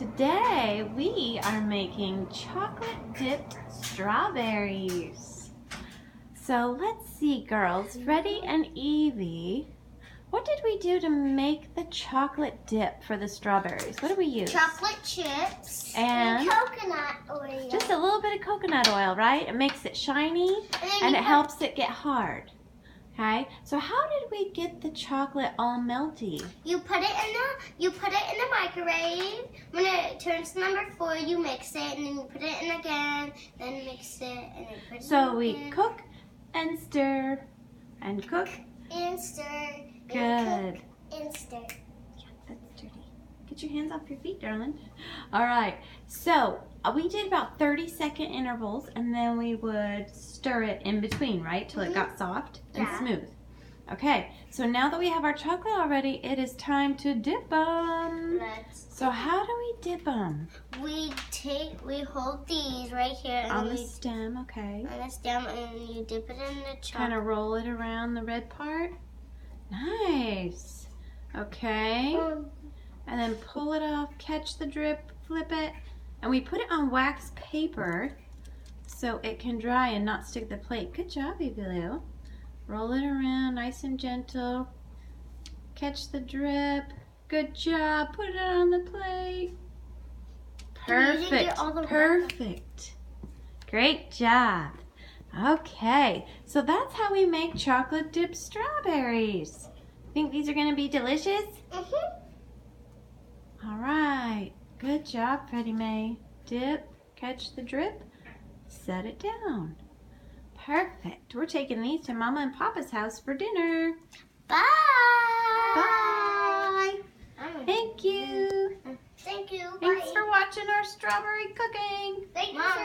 Today we are making chocolate dipped strawberries. So let's see, girls. Freddie and Evie, what did we do to make the chocolate dip for the strawberries? What did we use? Chocolate chips and coconut oil. Just a little bit of coconut oil, right? It makes it shiny and it helps it get hard. Okay, so how did we get the chocolate all melty? You put it in the microwave. When it turns to number 4, you mix it, and then you put it in again, then mix it, and then put it in. So we cook and stir and cook and stir. Good. And cook and stir. Yeah, that's dirty. Get your hands off your feet, darling. All right. So we did about 30-second intervals, and then we would stir it in between, right, till it got soft and smooth. Okay. So now that we have our chocolate already, it is time to dip them. So how do we dip them? We hold these right here on the stem. Okay. On the stem, and you dip it in the chocolate. Kind of roll it around the red part. Nice. Okay. And then pull it off, catch the drip, flip it, and we put it on wax paper so it can dry and not stick to the plate. Good job, Evie Lou. Roll it around nice and gentle. Catch the drip. Good job. Put it on the plate. Perfect. Perfect. Great job. Okay, so that's how we make chocolate dipped strawberries. Think these are going to be delicious? All right. Good job, Freddie Mae. Dip, catch the drip, set it down. Perfect. We're taking these to Mama and Papa's house for dinner. Bye. Bye. Thank you. Thank you. Thanks for watching our strawberry cooking. Thank you for